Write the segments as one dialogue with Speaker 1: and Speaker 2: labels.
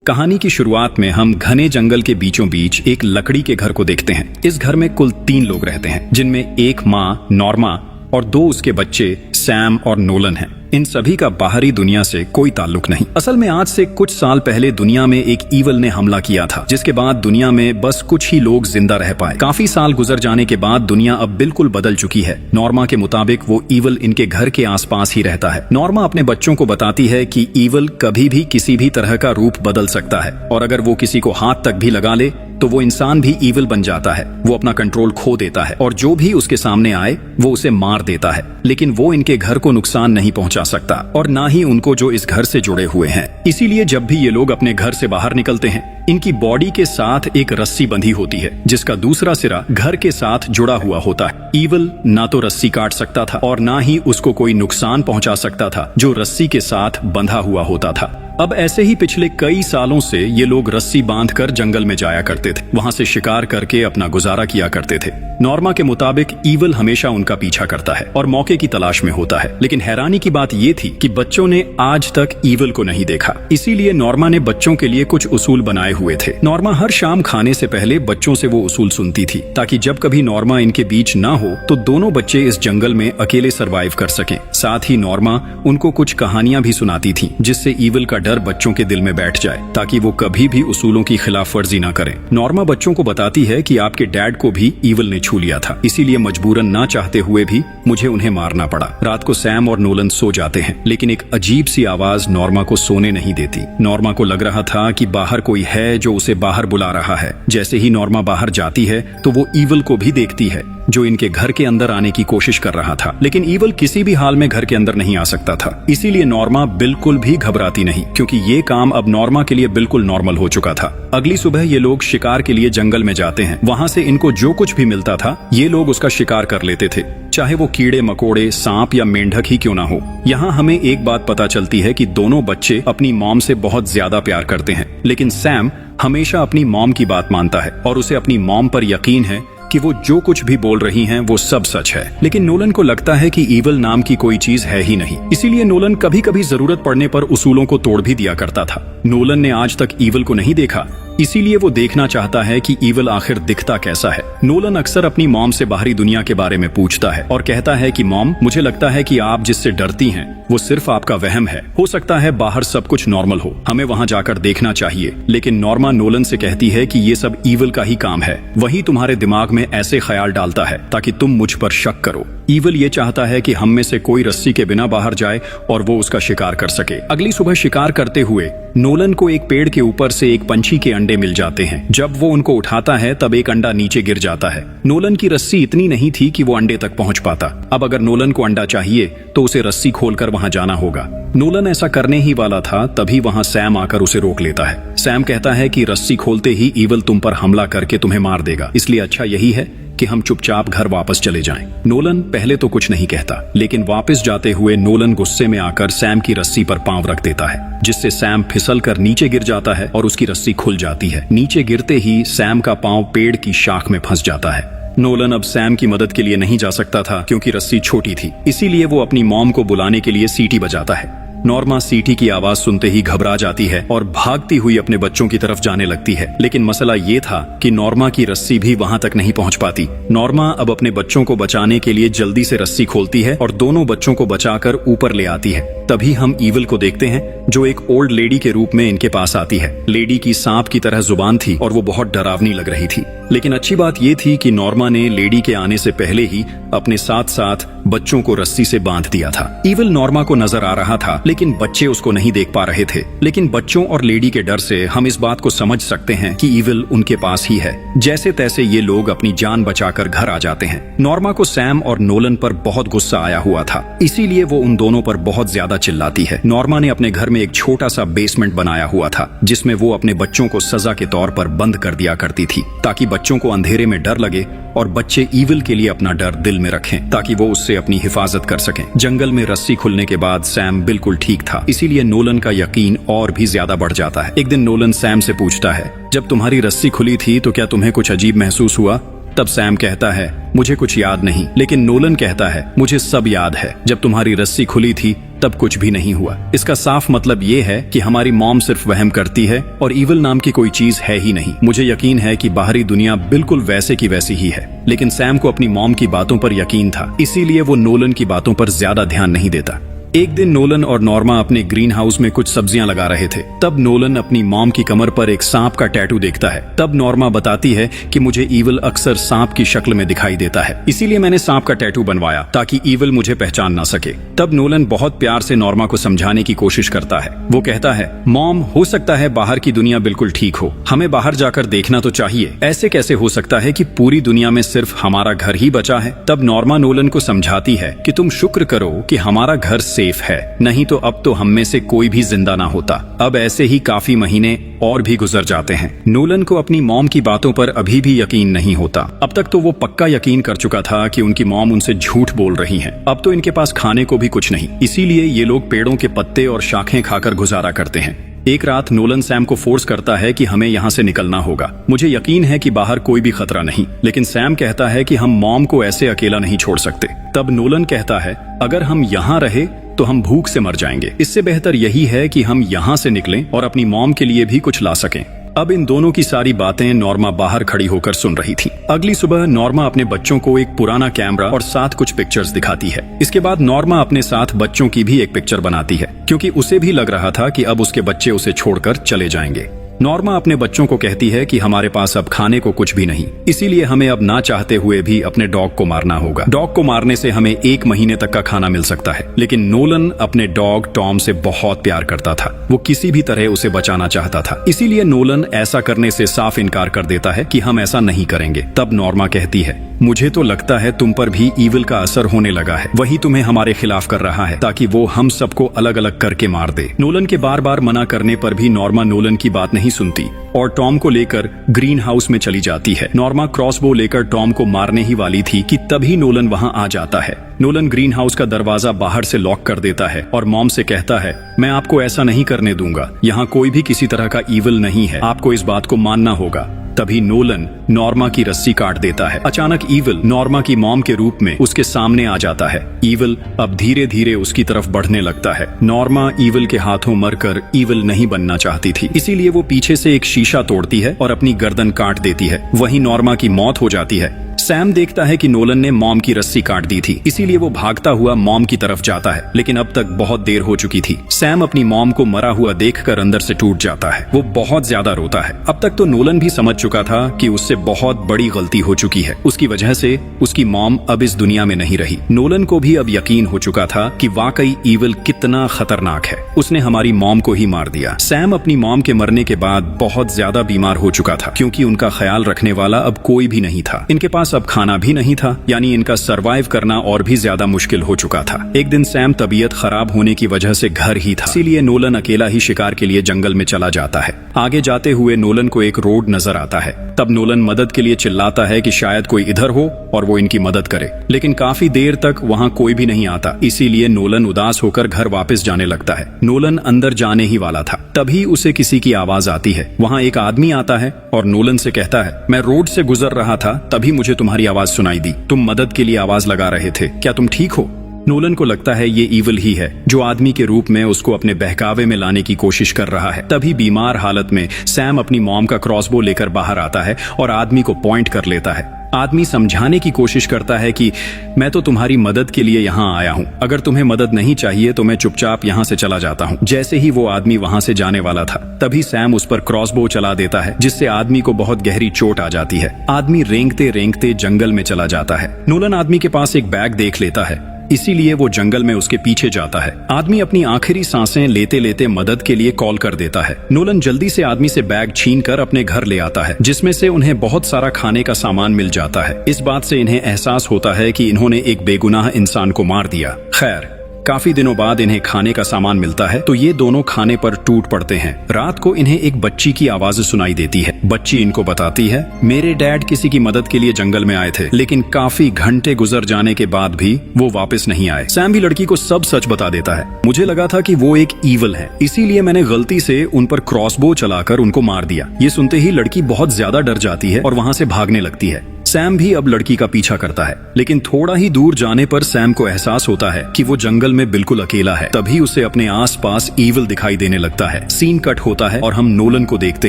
Speaker 1: कहानी की शुरुआत में हम घने जंगल के बीचों बीच एक लकड़ी के घर को देखते हैं। इस घर में कुल 3 लोग रहते हैं, जिनमें एक माँ नॉर्मा और 2 उसके बच्चे सैम और नोलन हैं। इन सभी का बाहरी दुनिया से कोई ताल्लुक नहीं। असल में आज से कुछ साल पहले दुनिया में एक ईवल ने हमला किया था, जिसके बाद दुनिया में बस कुछ ही लोग जिंदा रह पाए। काफी साल गुजर जाने के बाद दुनिया अब बिल्कुल बदल चुकी है। नॉर्मा के मुताबिक वो ईवल इनके घर के आसपास ही रहता है। नॉर्मा अपने बच्चों को बताती है कि ईवल कभी भी किसी भी तरह का रूप बदल सकता है और अगर वो किसी को हाथ तक भी लगा ले तो वो इंसान भी ईवल बन जाता है। वो अपना कंट्रोल खो देता है और जो भी उसके सामने आए वो उसे मार देता है, लेकिन वो इनके घर को नुकसान नहीं पहुंचा सकता और ना ही उनको जो इस घर से जुड़े हुए हैं। इसीलिए जब भी ये लोग अपने घर से बाहर निकलते हैं, इनकी बॉडी के साथ एक रस्सी बंधी होती है, जिसका दूसरा सिरा घर के साथ जुड़ा हुआ होता है। ईवल ना तो रस्सी काट सकता था और ना ही उसको कोई नुकसान पहुंचा सकता था जो रस्सी के साथ बंधा हुआ होता था। अब ऐसे ही पिछले कई सालों से ये लोग रस्सी बांधकर जंगल में जाया करते थे, वहां से शिकार करके अपना गुजारा किया करते थे। नॉर्मा के मुताबिक ईवल हमेशा उनका पीछा करता है और मौके की तलाश में होता है, लेकिन हैरानी की बात ये थी कि बच्चों ने आज तक ईवल को नहीं देखा। इसीलिए नॉर्मा ने बच्चों के लिए कुछ उसूल बनाए हुए थे। नॉर्मा हर शाम खाने से पहले बच्चों से वो उसूल सुनती थी, ताकि जब कभी नॉर्मा इनके बीच ना हो तो दोनों बच्चे इस जंगल में अकेले सरवाइव कर सकें। साथ ही नॉर्मा उनको कुछ कहानियां भी सुनाती थी, जिससे ईवल का डर बच्चों के दिल में बैठ जाए, ताकि वो कभी भी उसूलों की खिलाफ वर्जी ना करें। नॉर्मा बच्चों को बताती है कि आपके डैड को भी ईवल ने छू लिया था, इसीलिए मजबूरन ना चाहते हुए भी मुझे उन्हें मारना पड़ा। रात को सैम और नोलन सो जाते हैं, लेकिन एक अजीब सी आवाज नॉर्मा को सोने नहीं देती। नॉर्मा को लग रहा था कि बाहर कोई है जो उसे बाहर बुला रहा है। जैसे ही नॉर्मा बाहर जाती है तो वो ईवल को भी देखती है, जो इनके घर के अंदर आने की कोशिश कर रहा था, लेकिन ईवल किसी भी हाल में घर के अंदर नहीं आ सकता था। इसीलिए नॉर्मा बिल्कुल भी घबराती नहीं, क्योंकि ये काम अब नॉर्मा के लिए बिल्कुल नॉर्मल हो चुका था। अगली सुबह ये लोग शिकार के लिए जंगल में जाते हैं। वहां से इनको जो कुछ भी मिलता था ये लोग उसका शिकार कर लेते थे, चाहे वो कीड़े मकोड़े, सांप या मेंढक ही क्यों ना हो। यहाँ हमें एक बात पता चलती है कि दोनों बच्चे अपनी मॉम से बहुत ज्यादा प्यार करते हैं, लेकिन सैम हमेशा अपनी मॉम की बात मानता है और उसे अपनी मॉम पर यकीन है कि वो जो कुछ भी बोल रही हैं वो सब सच है। लेकिन नोलन को लगता है कि ईवल नाम की कोई चीज है ही नहीं। इसीलिए नोलन कभी कभी जरूरत पड़ने पर उसूलों को तोड़ भी दिया करता था। नोलन ने आज तक ईवल को नहीं देखा, इसीलिए वो देखना चाहता है कि ईवल आखिर दिखता कैसा है। नोलन अक्सर अपनी मॉम से बाहरी दुनिया के बारे में पूछता है और कहता है कि मॉम, मुझे लगता है कि आप जिससे डरती हैं वो सिर्फ आपका वहम है। हो सकता है बाहर सब कुछ नॉर्मल हो, हमें वहां जाकर देखना चाहिए। लेकिन नॉर्मा नोलन से कहती है कि ये सब ईवल का ही काम है, वही तुम्हारे दिमाग में ऐसे ख्याल डालता है ताकि तुम मुझ पर शक करो। ईवल ये चाहता है कि हम में से कोई रस्सी के बिना बाहर जाए और वो उसका शिकार कर सके। अगली सुबह शिकार करते हुए नोलन को एक पेड़ के ऊपर से एक पंछी के अंडे मिल जाते हैं। जब वो उनको उठाता है तब एक अंडा नीचे गिर जाता है। नोलन की रस्सी इतनी नहीं थी कि वो अंडे तक पहुंच पाता। अब अगर नोलन को अंडा चाहिए तो उसे रस्सी खोलकर वहां जाना होगा। नोलन ऐसा करने ही वाला था, तभी वहां सैम आकर उसे रोक लेता है। सैम कहता है कि रस्सी खोलते ही ईवल तुम पर हमला करके तुम्हें मार देगा, इसलिए अच्छा यही है कि हम चुपचाप घर वापस चले जाएं। नोलन पहले तो कुछ नहीं कहता, लेकिन वापस जाते हुए नोलन गुस्से में आकर सैम की रस्सी पर पांव रख देता है, जिससे सैम फिसल कर नीचे गिर जाता है और उसकी रस्सी खुल जाती है। नीचे गिरते ही सैम का पांव पेड़ की शाख में फंस जाता है। नोलन अब सैम की मदद के लिए नहीं जा सकता था, क्योंकि रस्सी छोटी थी। इसीलिए वो अपनी मॉम को बुलाने के लिए सीटी बजाता है। नॉर्मा सीटी की आवाज सुनते ही घबरा जाती है और भागती हुई अपने बच्चों की तरफ जाने लगती है, लेकिन मसला ये था कि नॉर्मा की रस्सी भी वहां तक नहीं पहुंच पाती। नॉर्मा अब अपने बच्चों को बचाने के लिए जल्दी से रस्सी खोलती है और दोनों बच्चों को बचाकर ऊपर ले आती है। तभी हम ईवल को देखते हैं, जो एक ओल्ड लेडी के रूप में इनके पास आती है। लेडी की सांप की तरह जुबान थी और वो बहुत डरावनी लग रही थी। लेकिन अच्छी बात ये थी कि नॉर्मा ने लेडी के आने से पहले ही अपने साथ साथ बच्चों को रस्सी से बांध दिया था। ईवल नॉर्मा को नजर आ रहा था, लेकिन बच्चे उसको नहीं देख पा रहे थे। लेकिन बच्चों और लेडी के डर से हम इस बात को समझ सकते हैं कि ईवल उनके पास ही है। जैसे तैसे ये लोग अपनी जान बचाकर घर आ जाते हैं। नॉर्मा को सैम और नोलन पर बहुत गुस्सा आया हुआ था, इसीलिए वो उन दोनों पर बहुत ज्यादा चिल्लाती है। नॉर्मा ने अपने घर में एक छोटा सा बेसमेंट बनाया हुआ था, जिसमें वो अपने बच्चों को सजा के तौर पर बंद कर दिया करती थी, ताकि बच्चों को अंधेरे में डर लगे और बच्चे ईवल के लिए अपना डर दिल में रखें, ताकि वो उससे अपनी हिफाजत कर सकें। जंगल में रस्सी खुलने के बाद सैम बिल्कुल ठीक था, इसीलिए नोलन का यकीन और भी ज्यादा बढ़ जाता है। एक दिन नोलन सैम से पूछता है, जब तुम्हारी रस्सी खुली थी तो क्या तुम्हें कुछ अजीब महसूस हुआ? तब सैम कहता है मुझे कुछ याद नहीं, लेकिन नोलन कहता है मुझे सब याद है। जब तुम्हारी रस्सी खुली थी तब कुछ भी नहीं हुआ। इसका साफ मतलब ये है कि हमारी मॉम सिर्फ वहम करती है और ईविल नाम की कोई चीज है ही नहीं। मुझे यकीन है कि बाहरी दुनिया बिल्कुल वैसे की वैसी ही है, लेकिन सैम को अपनी मॉम की बातों पर यकीन था, इसीलिए वो नोलन की बातों पर ज्यादा ध्यान नहीं देता। एक दिन नोलन और नॉर्मा अपने ग्रीन हाउस में कुछ सब्जियां लगा रहे थे। तब नोलन अपनी मॉम की कमर पर एक सांप का टैटू देखता है। तब नॉर्मा बताती है कि मुझे ईविल अक्सर सांप की शक्ल में दिखाई देता है, इसीलिए मैंने सांप का टैटू बनवाया ताकि ईविल मुझे पहचान ना सके। तब नोलन बहुत प्यार से नॉर्मा को समझाने की कोशिश करता है। वो कहता है मॉम, हो सकता है बाहर की दुनिया बिल्कुल ठीक हो, हमें बाहर जाकर देखना तो चाहिए। ऐसे कैसे हो सकता है कि पूरी दुनिया में सिर्फ हमारा घर ही बचा है। तब नॉर्मा नोलन को समझाती है कि तुम शुक्र करो कि हमारा घर सेफ है, नहीं तो अब तो हम में से कोई भी जिंदा ना होता। अब ऐसे ही काफी महीने और भी गुजर जाते हैं। नोलन को अपनी मॉम की बातों पर अभी भी यकीन नहीं होता। अब तक तो वो पक्का यकीन कर चुका था कि उनकी मॉम उनसे झूठ बोल रही हैं। अब तो इनके पास खाने को भी कुछ नहीं, इसीलिए ये लोग पेड़ों के पत्ते और शाखें खाकर गुजारा करते हैं। एक रात नोलन सैम को फोर्स करता है कि हमें यहाँ से निकलना होगा। मुझे यकीन है कि बाहर कोई भी खतरा नहीं, लेकिन सैम कहता है कि हम मॉम को ऐसे अकेला नहीं छोड़ सकते। तब नोलन कहता है अगर हम यहाँ रहे तो हम भूख से मर जाएंगे, इससे बेहतर यही है कि हम यहाँ से निकलें और अपनी मॉम के लिए भी कुछ ला सकें। अब इन दोनों की सारी बातें नॉर्मा बाहर खड़ी होकर सुन रही थी। अगली सुबह नॉर्मा अपने बच्चों को एक पुराना कैमरा और साथ कुछ पिक्चर्स दिखाती है। इसके बाद नॉर्मा अपने साथ बच्चों की भी एक पिक्चर बनाती है, क्योंकि उसे भी लग रहा था कि अब उसके बच्चे उसे छोड़कर चले जाएंगे। नॉर्मा अपने बच्चों को कहती है कि हमारे पास अब खाने को कुछ भी नहीं, इसीलिए हमें अब ना चाहते हुए भी अपने डॉग को मारना होगा। डॉग को मारने से हमें 1 महीने तक का खाना मिल सकता है। लेकिन नोलन अपने डॉग टॉम से बहुत प्यार करता था। वो किसी भी तरह उसे बचाना चाहता था, इसीलिए नोलन ऐसा करने से साफ इनकार कर देता है कि हम ऐसा नहीं करेंगे। तब नॉर्मा कहती है मुझे तो लगता है तुम पर भी ईविल का असर होने लगा है, वही तुम्हें हमारे खिलाफ कर रहा है ताकि वो हम सबको अलग अलग करके मार दे। नोलन के बार बार मना करने पर भी नॉर्मा नोलन की बात नहीं सुनती और टॉम को लेकर ग्रीन हाउस में चली जाती है। नॉर्मा क्रॉसबो लेकर टॉम को मारने ही वाली थी कि तभी नोलन वहां आ जाता है। नोलन ग्रीन हाउस का दरवाजा बाहर से लॉक कर देता है और मॉम से कहता है मैं आपको ऐसा नहीं करने दूंगा, यहाँ कोई भी किसी तरह का ईविल नहीं है, आपको इस बात को मानना होगा। तभी नोलन नॉर्मा की रस्सी काट देता है। अचानक ईविल नॉर्मा की मॉम के रूप में उसके सामने आ जाता है। ईविल अब धीरे धीरे उसकी तरफ बढ़ने लगता है। नॉर्मा ईविल के हाथों मरकर ईविल नहीं बनना चाहती थी, इसीलिए वो पीछे से एक शीशा तोड़ती है और अपनी गर्दन काट देती है। वहीं नॉर्मा की मौत हो जाती है। सैम देखता है कि नोलन ने मॉम की रस्सी काट दी थी, इसीलिए वो भागता हुआ मॉम की तरफ जाता है, लेकिन अब तक बहुत देर हो चुकी थी। सैम अपनी मॉम को मरा हुआ देखकर अंदर से टूट जाता है। वो बहुत ज्यादा रोता है। अब तक तो नोलन भी समझ चुका था कि उससे बहुत बड़ी गलती हो चुकी है। उसकी वजह से उसकी मॉम अब इस दुनिया में नहीं रही। नोलन को भी अब यकीन हो चुका था कि वाकई ईविल कितना खतरनाक है। उसने हमारी मॉम को ही मार दिया। सैम अपनी मॉम के मरने के बाद बहुत ज्यादा बीमार हो चुका था, क्योंकि उनका ख्याल रखने वाला अब कोई भी नहीं था। इनके पास अब खाना भी नहीं था, यानी इनका सरवाइव करना और भी ज्यादा मुश्किल हो चुका था। एक दिन सैम तबीयत खराब होने की वजह से घर ही था, इसीलिए नोलन अकेला ही शिकार के लिए जंगल में चला जाता है। आगे जाते हुए नोलन को एक रोड नजर आता है। तब नोलन मदद के लिए चिल्लाता है कि शायद कोई इधर हो और वो इनकी मदद करे, लेकिन काफी देर तक वहाँ कोई भी नहीं आता, इसीलिए नोलन उदास होकर घर वापस जाने लगता है। नोलन अंदर जाने ही वाला था, तभी उसे किसी की आवाज आती है। वहाँ एक आदमी आता है और नोलन से कहता है मैं रोड से गुजर रहा था, तभी मुझे तुम्हारी आवाज सुनाई दी। तुम मदद के लिए आवाज लगा रहे थे, क्या तुम ठीक हो? नोलन को लगता है ये ईविल ही है जो आदमी के रूप में उसको अपने बहकावे में लाने की कोशिश कर रहा है। तभी बीमार हालत में सैम अपनी मॉम का क्रॉसबो लेकर बाहर आता है और आदमी को पॉइंट कर लेता है। आदमी समझाने की कोशिश करता है कि मैं तो तुम्हारी मदद के लिए यहाँ आया हूँ, अगर तुम्हें मदद नहीं चाहिए तो मैं चुपचाप यहाँ से चला जाता हूँ। जैसे ही वो आदमी वहाँ से जाने वाला था, तभी सैम उस पर क्रॉसबो चला देता है, जिससे आदमी को बहुत गहरी चोट आ जाती है। आदमी रेंगते रेंगते जंगल में चला जाता है। नोलन आदमी के पास एक बैग देख लेता है, इसीलिए वो जंगल में उसके पीछे जाता है। आदमी अपनी आखिरी सांसें लेते लेते मदद के लिए कॉल कर देता है। नोलन जल्दी से आदमी से बैग छीनकर अपने घर ले आता है, जिसमें से उन्हें बहुत सारा खाने का सामान मिल जाता है। इस बात से इन्हें एहसास होता है कि इन्होंने एक बेगुनाह इंसान को मार दिया। खैर, काफी दिनों बाद इन्हें खाने का सामान मिलता है, तो ये दोनों खाने पर टूट पड़ते हैं। रात को इन्हें एक बच्ची की आवाज सुनाई देती है। बच्ची इनको बताती है मेरे डैड किसी की मदद के लिए जंगल में आए थे, लेकिन काफी घंटे गुजर जाने के बाद भी वो वापस नहीं आए। सैम भी लड़की को सब सच बता देता है। मुझे लगा था कि वो एक ईविल है, इसीलिए मैंने गलती से उन पर क्रॉसबो चलाकर उनको मार दिया। ये सुनते ही लड़की बहुत ज्यादा डर जाती है और वहाँ से भागने लगती है। सैम भी अब लड़की का पीछा करता है, लेकिन थोड़ा ही दूर जाने पर सैम को एहसास होता है कि वो जंगल में बिल्कुल अकेला है। तभी उसे अपने आसपास ईविल दिखाई देने लगता है। सीन कट होता है और हम नोलन को देखते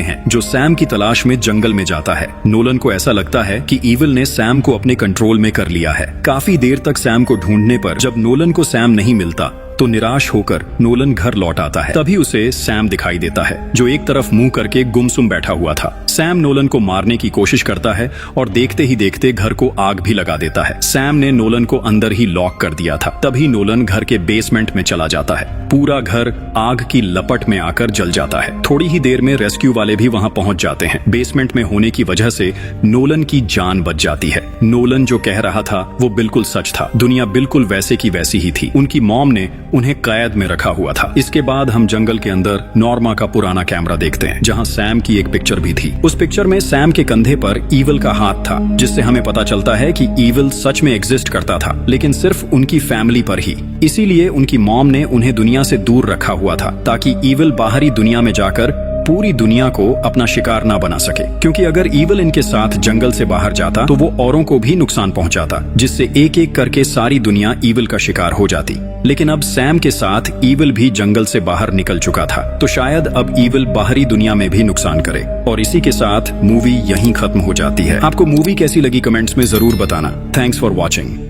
Speaker 1: हैं जो सैम की तलाश में जंगल में जाता है। नोलन को ऐसा लगता है कि ईविल ने सैम को अपने कंट्रोल में कर लिया है। काफी देर तक सैम को ढूंढने पर जब नोलन को सैम नहीं मिलता तो निराश होकर नोलन घर लौट आता है। तभी उसे सैम दिखाई देता है जो एक तरफ मुंह करके गुमसुम बैठा हुआ था। सैम नोलन को मारने की कोशिश करता है और देखते ही देखते घर को आग भी लगा देता है। सैम ने नोलन को अंदर ही लॉक कर दिया था। तभी नोलन घर के बेसमेंट में चला जाता है। पूरा घर आग की लपट में आकर जल जाता है। थोड़ी ही देर में रेस्क्यू वाले भी वहां पहुंच जाते हैं। बेसमेंट में होने की वजह से नोलन की जान बच जाती है। नोलन जो कह रहा था वो बिल्कुल सच था। दुनिया बिल्कुल वैसे की वैसी ही थी। उनकी मॉम ने उन्हें कैद में रखा हुआ था। इसके बाद हम जंगल के अंदर नॉर्मा का पुराना कैमरा देखते हैं जहां सैम की एक पिक्चर भी थी। उस पिक्चर में सैम के कंधे पर ईविल का हाथ था, जिससे हमें पता चलता है कि ईविल सच में एग्जिस्ट करता था, लेकिन सिर्फ उनकी फैमिली पर ही। इसीलिए उनकी मॉम ने उन्हें दुनिया से दूर रखा हुआ था ताकि ईविल बाहरी दुनिया में जाकर पूरी दुनिया को अपना शिकार ना बना सके। क्योंकि अगर ईविल इनके साथ जंगल से बाहर जाता तो वो औरों को भी नुकसान पहुंचाता, जिससे एक एक करके सारी दुनिया ईविल का शिकार हो जाती। लेकिन अब सैम के साथ ईविल भी जंगल से बाहर निकल चुका था, तो शायद अब ईविल बाहरी दुनिया में भी नुकसान करे। और इसी के साथ मूवी यहीं खत्म हो जाती है। आपको मूवी कैसी लगी कमेंट्स में जरूर बताना। Thanks for watching.